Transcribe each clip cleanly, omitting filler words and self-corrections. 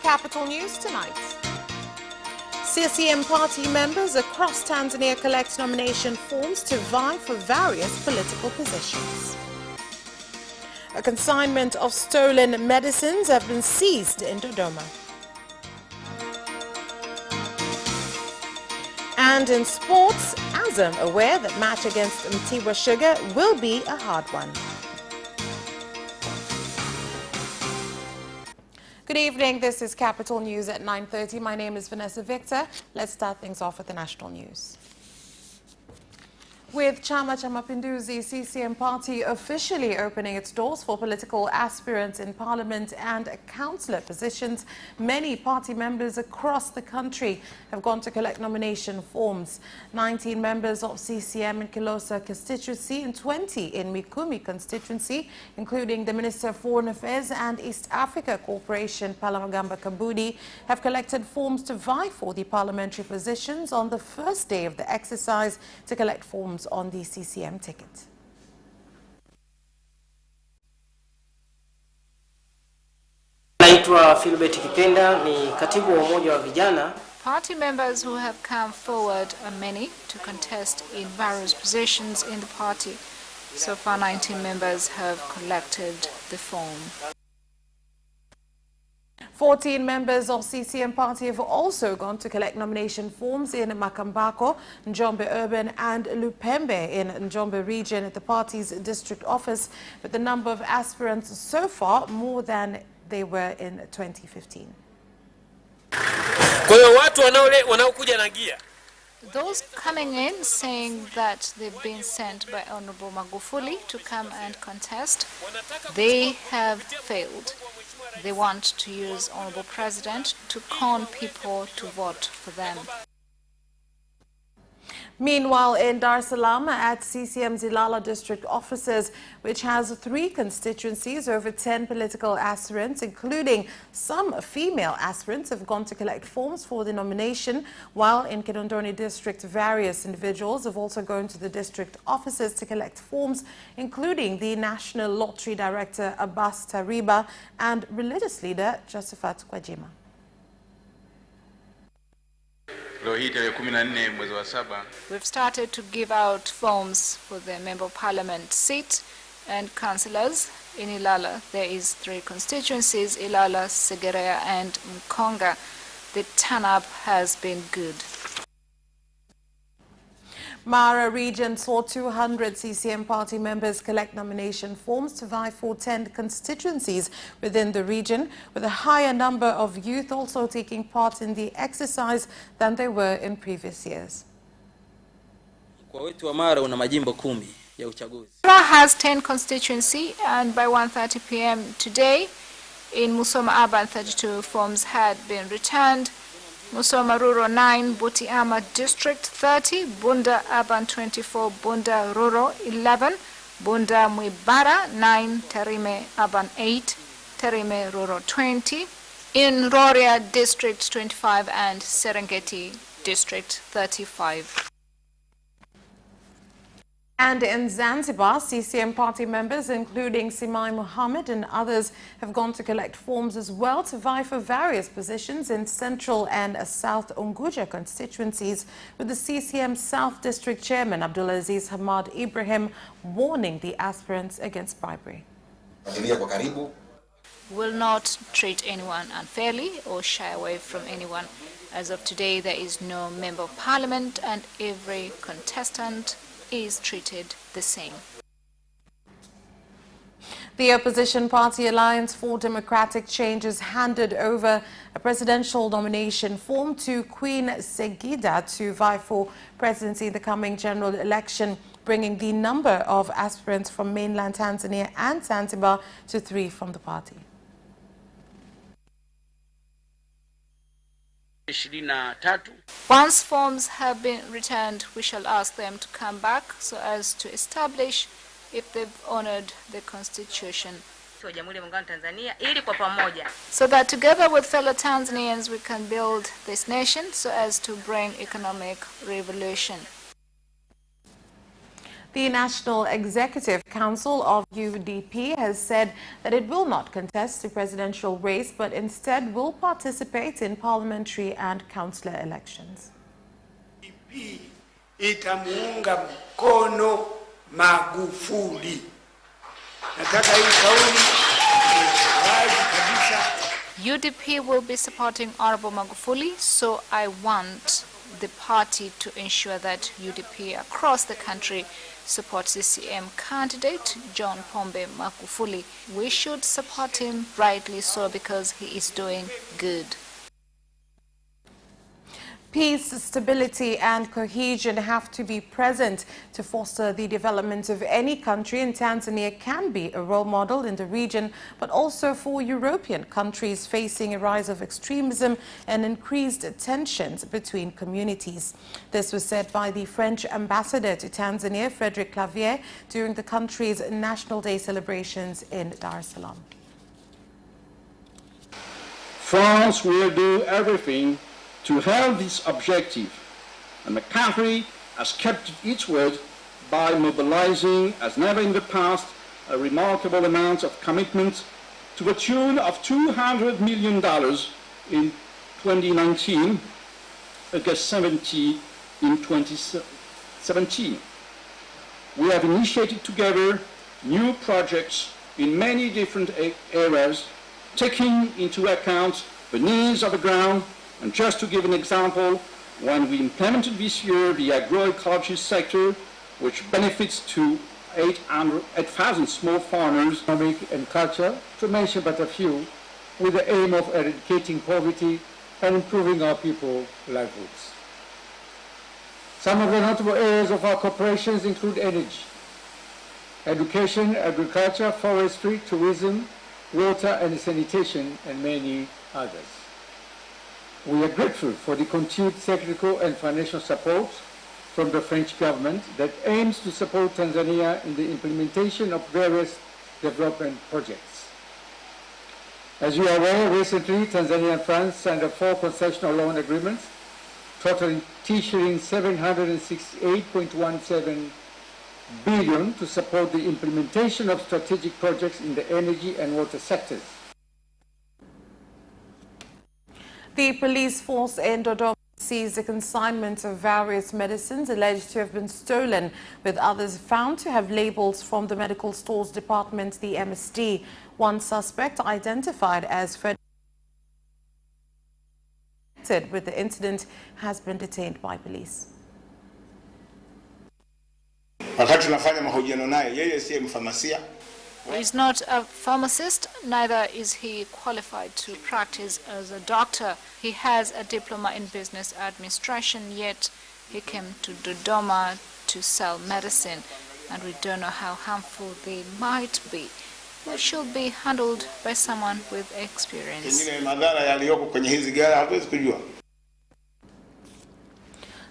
Capital News tonight. CCM party members across Tanzania collect nomination forms to vie for various political positions. A consignment of stolen medicines have been seized in Dodoma. And in sports, Azam aware that match against Mtibwa Sugar will be a hard one. Good evening, this is Capital News at 9:30. My name is Vanessa Victor. Let's start things off with the national news. With Chama cha Mapinduzi CCM party officially opening its doors for political aspirants in parliament and councillor positions, many party members across the country have gone to collect nomination forms. 19 members of CCM in Kilosa constituency and 20 in Mikumi constituency, including the Minister of Foreign Affairs and East Africa Corporation, Palamagamba Kabudi, have collected forms to vie for the parliamentary positions on the first day of the exercise to collect forms on the CCM ticket. Party members who have come forward are many to contest in various positions in the party. So far, 19 members have collected the form. 14 members of CCM party have also gone to collect nomination forms in Makambako, Njombe Urban and Lupembe in Njombe region at the party's district office, with the number of aspirants so far more than they were in 2015. Those coming in saying that they've been sent by Honorable Magufuli to come and contest, they have failed. They want to use Honorable President to con people to vote for them. Meanwhile, in Dar es Salaam at CCM's Ilala district offices, which has 3 constituencies, over 10 political aspirants, including some female aspirants, have gone to collect forms for the nomination, while in Kinondoni district, various individuals have also gone to the district offices to collect forms, including the National Lottery Director Abbas Tariba and religious leader Josephat Kwajima. We've started to give out forms for the Member of Parliament seat and councillors. In Ilala, there is 3 constituencies, Ilala, Segerea and Mkonga. The turn-up has been good. Mara region saw 200 CCM party members collect nomination forms to vie for 10 constituencies within the region, with a higher number of youth also taking part in the exercise than they were in previous years. Mara has 10 constituency, and by 1:30 p.m. today in Musoma Urban 32 forms had been returned. Musoma Rural 9, Butiama District 30, Bunda Urban 24, Bunda Rural 11, Bunda Mwibara 9, Tarime Urban 8, Tarime Rural 20, in Rorya District 25 and Serengeti District 35. And in Zanzibar, CCM party members, including Simai Mohammed and others, have gone to collect forms as well to vie for various positions in Central and South Unguja constituencies, with the CCM South District Chairman Abdulaziz Hamad Ibrahim warning the aspirants against bribery. Will not treat anyone unfairly or shy away from anyone. As of today, there is no Member of Parliament and every contestant is treated the same. The opposition party Alliance for Democratic Change has handed over a presidential nomination form to Queen Segida to vie for presidency in the coming general election, bringing the number of aspirants from mainland Tanzania and Zanzibar to 3 from the party. Once forms have been returned, we shall ask them to come back so as to establish if they've honored the Constitution. So that together with fellow Tanzanians we can build this nation so as to bring economic revolution. The National Executive Council of UDP has said that it will not contest the presidential race, but instead will participate in parliamentary and councillor elections. UDP itamuunga mkono Magufuli. Nataka hii kauli wazi kabisa. UDP will be supporting Honorable Magufuli, so I want the party to ensure that UDP across the country supports CCM candidate John Pombe Magufuli. We should support him, rightly so, because he is doing good. Peace, stability and cohesion have to be present to foster the development of any country, and Tanzania can be a role model in the region, but also for European countries facing a rise of extremism and increased tensions between communities. This was said by the French ambassador to Tanzania, Frederic Clavier, during the country's National Day celebrations in Dar es Salaam. France will do everything to help this objective, and the country has kept its word by mobilizing, as never in the past, a remarkable amount of commitment to the tune of $200 million in 2019, against 70 in 2017. We have initiated together new projects in many different areas, taking into account the needs of the ground. And just to give an example, when we implemented this year the agroecology sector, which benefits to 8,000 small farmers, economic and culture, to mention but a few, with the aim of eradicating poverty and improving our people's livelihoods. Some of the notable areas of our cooperations include energy, education, agriculture, forestry, tourism, water and sanitation, and many others. We are grateful for the continued technical and financial support from the French government that aims to support Tanzania in the implementation of various development projects. As you are aware, recently Tanzania and France signed 4 concessional loan agreements totaling shilling 768.17 billion to support the implementation of strategic projects in the energy and water sectors. The police force in Dodoma seized the consignment of various medicines alleged to have been stolen, with others found to have labels from the medical stores department, the MSD. One suspect, identified as Fred with the incident, has been detained by police. Wakati tunafanya mahojiano naye, yeye siye mfamasia. He is not a pharmacist, neither is he qualified to practice as a doctor. He has a diploma in business administration, yet he came to Dodoma to sell medicine, and we don't know how harmful they might be. They should be handled by someone with experience.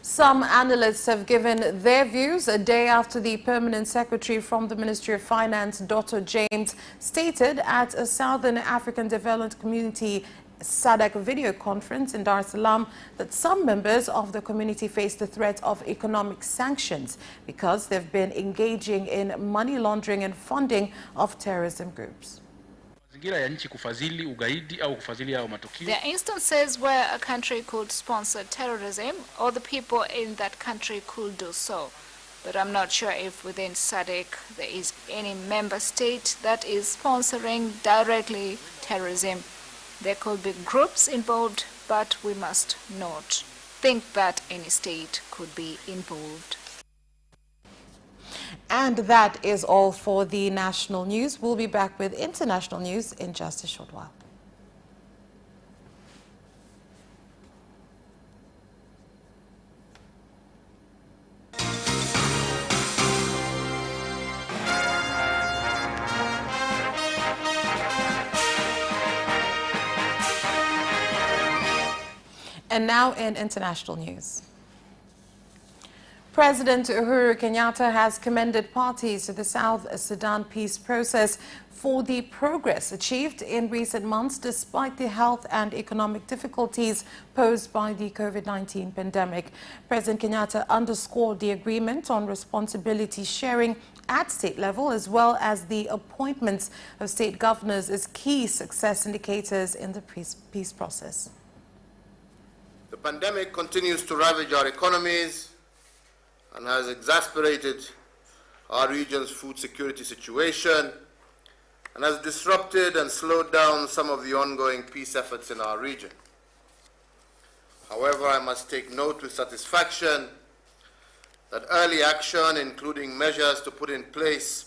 Some analysts have given their views a day after the permanent secretary from the Ministry of Finance, Dr. James, stated at a Southern African Development Community SADC video conference in Dar es Salaam that some members of the community face the threat of economic sanctions because they've been engaging in money laundering and funding of terrorism groups. There are instances where a country could sponsor terrorism, or the people in that country could do so. But I'm not sure if within SADC there is any member state that is sponsoring directly terrorism. There could be groups involved, but we must not think that any state could be involved. And that is all for the national news. We'll be back with international news in just a short while. And now in international news. President Uhuru Kenyatta has commended parties to the South Sudan peace process for the progress achieved in recent months despite the health and economic difficulties posed by the COVID-19 pandemic. President Kenyatta underscored the agreement on responsibility sharing at state level as well as the appointments of state governors as key success indicators in the peace process. The pandemic continues to ravage our economies and has exacerbated our region's food security situation and has disrupted and slowed down some of the ongoing peace efforts in our region. However, I must take note with satisfaction that early action, including measures to put in place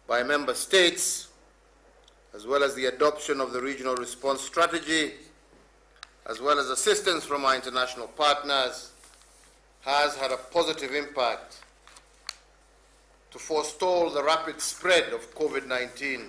by member states, as well as the adoption of the regional response strategy, as well as assistance from our international partners, has had a positive impact to forestall the rapid spread of COVID-19.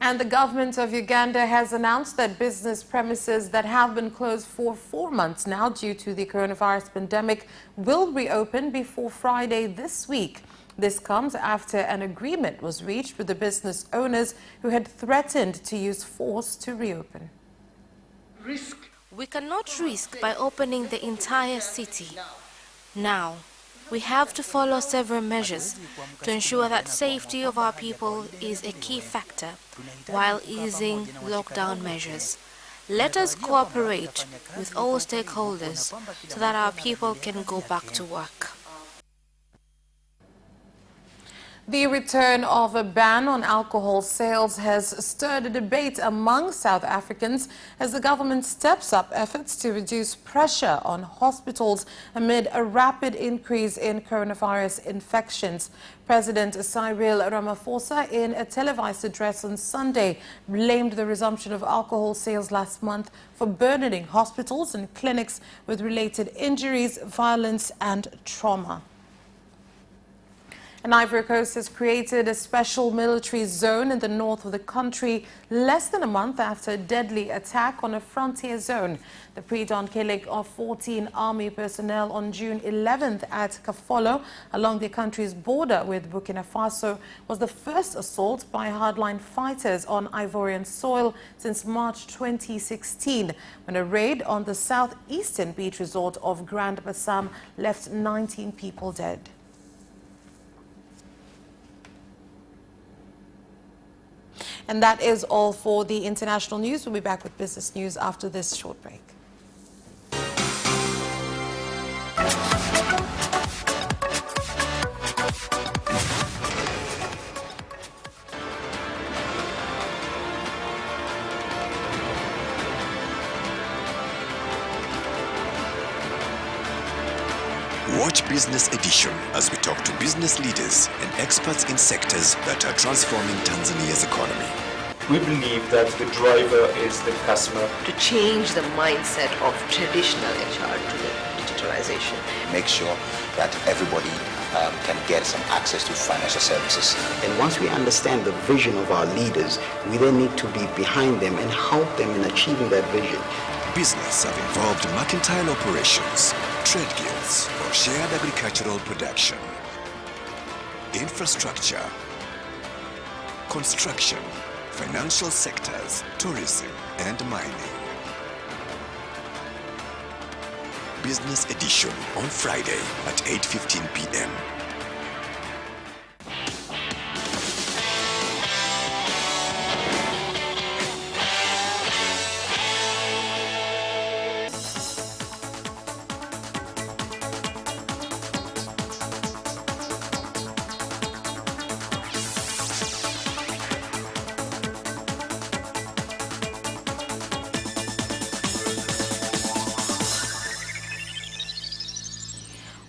And the government of Uganda has announced that business premises that have been closed for 4 months now due to the coronavirus pandemic will reopen before Friday this week. This comes after an agreement was reached with the business owners who had threatened to use force to reopen. We cannot risk by opening the entire city. Now, we have to follow several measures to ensure that safety of our people is a key factor while easing lockdown measures. Let us cooperate with all stakeholders so that our people can go back to work. The return of a ban on alcohol sales has stirred a debate among South Africans as the government steps up efforts to reduce pressure on hospitals amid a rapid increase in coronavirus infections. President Cyril Ramaphosa, in a televised address on Sunday, blamed the resumption of alcohol sales last month for burdening hospitals and clinics with related injuries, violence and trauma. And Ivory Coast has created a special military zone in the north of the country less than a month after a deadly attack on a frontier zone. The pre-dawn killing of 14 army personnel on June 11th at Kafolo along the country's border with Burkina Faso was the first assault by hardline fighters on Ivorian soil since March 2016, when a raid on the southeastern beach resort of Grand Bassam left 19 people dead. And that is all for the international news. We'll be back with business news after this short break. Watch Business Edition as we talk to business leaders and experts in sectors that are transforming Tanzania's economy. We believe that the driver is the customer. To change the mindset of traditional HR to the digitalization. Make sure that everybody can get some access to financial services. And once we understand the vision of our leaders, we then need to be behind them and help them in achieving that vision. Business have involved mercantile operations, trade guilds, or shared agricultural production, infrastructure, construction, financial sectors, tourism, and mining. Business Edition on Friday at 8:15 p.m.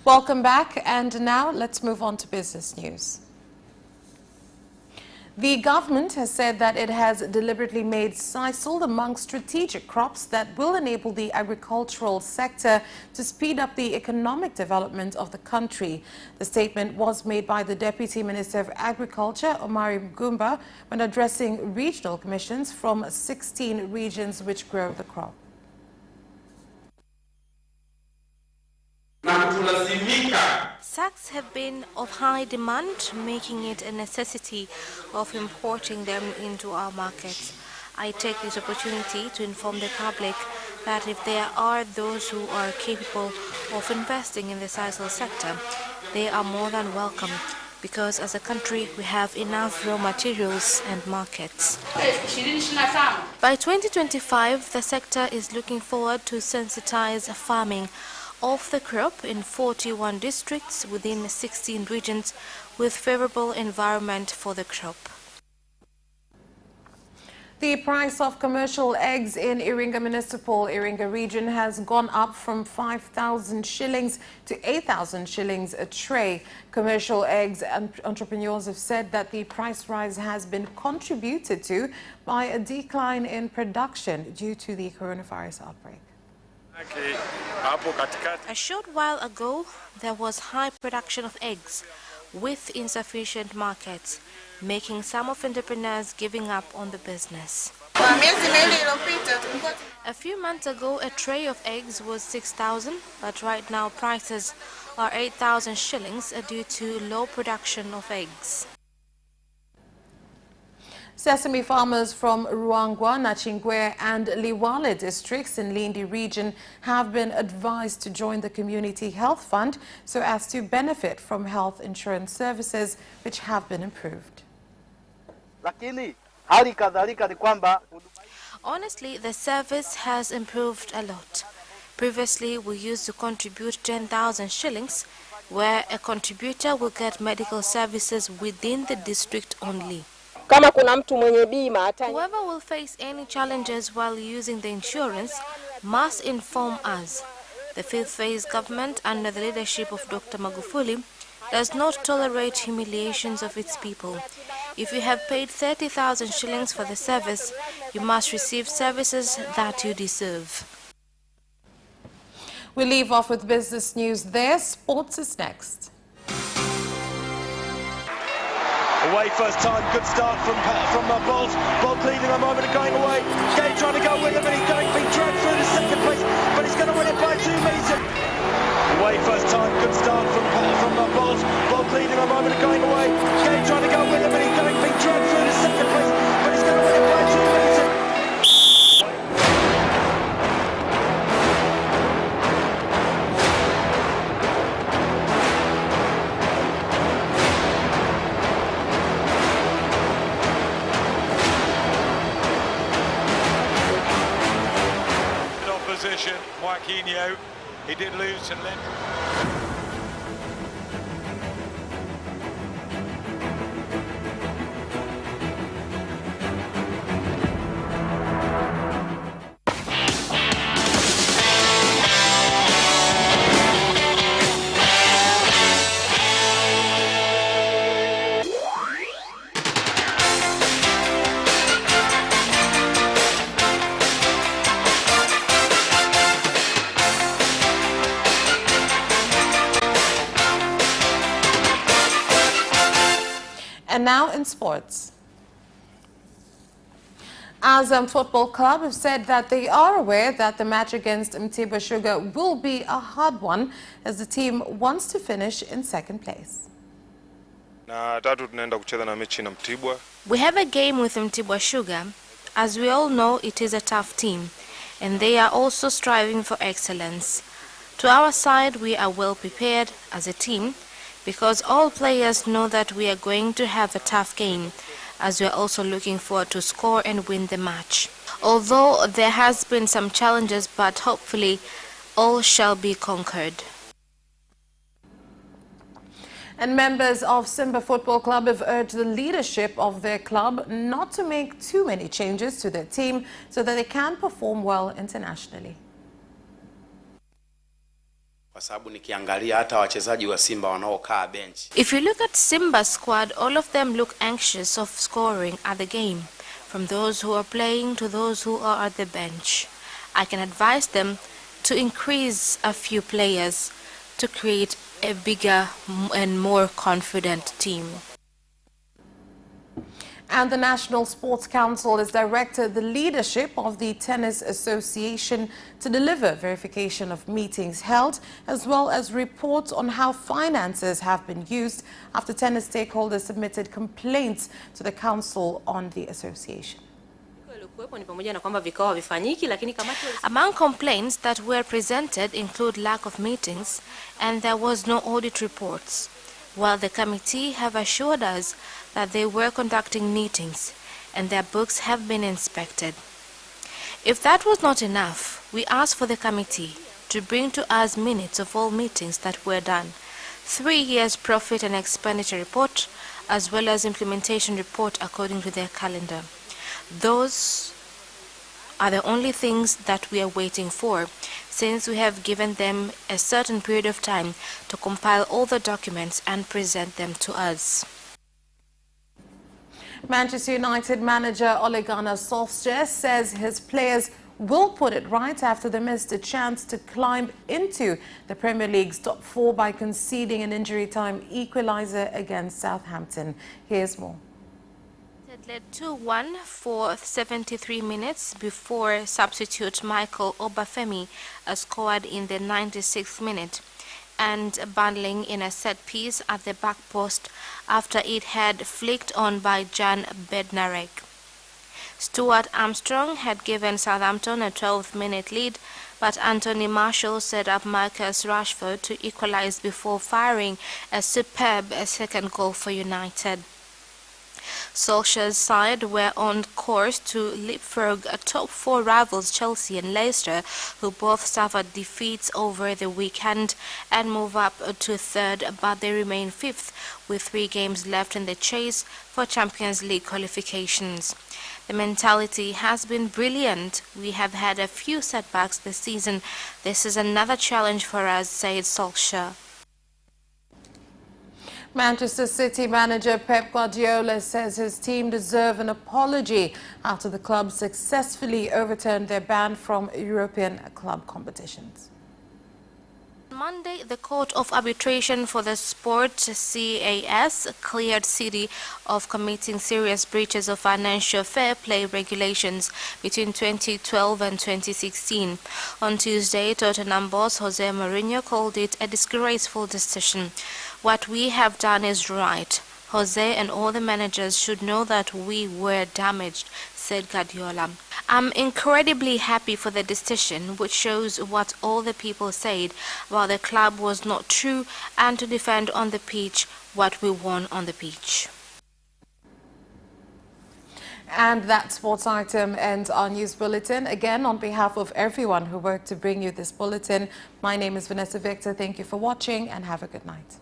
Welcome back, and now let's move on to business news. The government has said that it has deliberately made sisal among strategic crops that will enable the agricultural sector to speed up the economic development of the country. The statement was made by the Deputy Minister of Agriculture, Omari Mgumba, when addressing regional commissions from 16 regions which grow the crop. have been of high demand, making it a necessity of importing them into our markets. I take this opportunity to inform the public that if there are those who are capable of investing in the sisal sector, they are more than welcome, because as a country we have enough raw materials and markets. By 2025, the sector is looking forward to sensitize farming of the crop in 41 districts within 16 regions with favorable environment for the crop. The price of commercial eggs in Iringa Municipal Iringa region has gone up from 5,000 shillings to 8,000 shillings a tray. Commercial eggs entrepreneurs have said that the price rise has been contributed to by a decline in production due to the coronavirus outbreak. A short while ago, there was high production of eggs with insufficient markets, making some of entrepreneurs giving up on the business. A few months ago, a tray of eggs was 6,000, but right now prices are 8,000 shillings due to low production of eggs. Sesame farmers from Ruangwa, Nachingwe and Liwale districts in Lindi region have been advised to join the Community Health Fund so as to benefit from health insurance services which have been improved. Honestly, the service has improved a lot. Previously, we used to contribute 10,000 shillings, where a contributor will get medical services within the district only. Whoever will face any challenges while using the insurance must inform us. The fifth phase government, under the leadership of Dr. Magufuli, does not tolerate humiliations of its people. If you have paid 30,000 shillings for the service, you must receive services that you deserve. We leave off with business news there. Sports is next. Away first time, good start from Bolt. Bolt leading a moment and going away. Gay trying to go with him, and he's being dragged through to second place, but he's going to win it by 2 metres. Away first time, good start from Bolt. Bolt leading a moment and going away. Gay trying to go with him, and he's being dragged through to second place, but he's going to win it by 2 metres. Joaquinho, he did lose and then. And now in sports. Azam Football Club have said that they are aware that the match against Mtibwa Sugar will be a hard one as the team wants to finish in second place. We have a game with Mtibwa Sugar. As we all know, it is a tough team, and they are also striving for excellence. To our side, we are well prepared as a team, because all players know that we are going to have a tough game, as we are also looking forward to score and win the match. Although there has been some challenges, but hopefully all shall be conquered. And members of Simba Football Club have urged the leadership of their club not to make too many changes to their team so that they can perform well internationally. If you look at Simba's squad, all of them look anxious of scoring at the game, from those who are playing to those who are at the bench. I can advise them to increase a few players to create a bigger and more confident team. And the National Sports Council has directed the leadership of the Tennis Association to deliver verification of meetings held, as well as reports on how finances have been used after tennis stakeholders submitted complaints to the council on the association. Among complaints that were presented include lack of meetings, and there was no audit reports, while the committee have assured us that they were conducting meetings and their books have been inspected. If that was not enough, we asked for the committee to bring to us minutes of all meetings that were done, 3 years profit and expenditure report, as well as implementation report according to their calendar. Those are the only things that we are waiting for, since we have given them a certain period of time to compile all the documents and present them to us. Manchester United manager Ole Gunnar Solskjaer says his players will put it right after they missed a chance to climb into the Premier League's top 4 by conceding an injury time equaliser against Southampton. Here's more. It led 2-1 for 73 minutes before substitute Michael Obafemi scored in the 96th minute and bundling in a set piece at the back post after it had flicked on by Jan Bednarek. Stuart Armstrong had given Southampton a 12th-minute lead, but Anthony Marshall set up Marcus Rashford to equalize before firing a superb second goal for United. Solskjaer's side were on course to leapfrog top 4 rivals Chelsea and Leicester, who both suffered defeats over the weekend, and move up to 3rd, but they remain 5th with 3 games left in the chase for Champions League qualifications. The mentality has been brilliant. We have had a few setbacks this season. This is another challenge for us, said Solskjaer. Manchester City manager Pep Guardiola says his team deserve an apology after the club successfully overturned their ban from European club competitions. On Monday, the Court of Arbitration for the Sport, CAS, cleared City of committing serious breaches of financial fair play regulations between 2012 and 2016. On Tuesday, Tottenham boss Jose Mourinho called it a disgraceful decision. What we have done is right. Jose and all the managers should know that we were damaged, said Guardiola. I'm incredibly happy for the decision, which shows what all the people said about the club was not true, and to defend on the pitch what we won on the pitch. And that sports item ends our news bulletin. Again, on behalf of everyone who worked to bring you this bulletin, my name is Vanessa Victor. Thank you for watching and have a good night.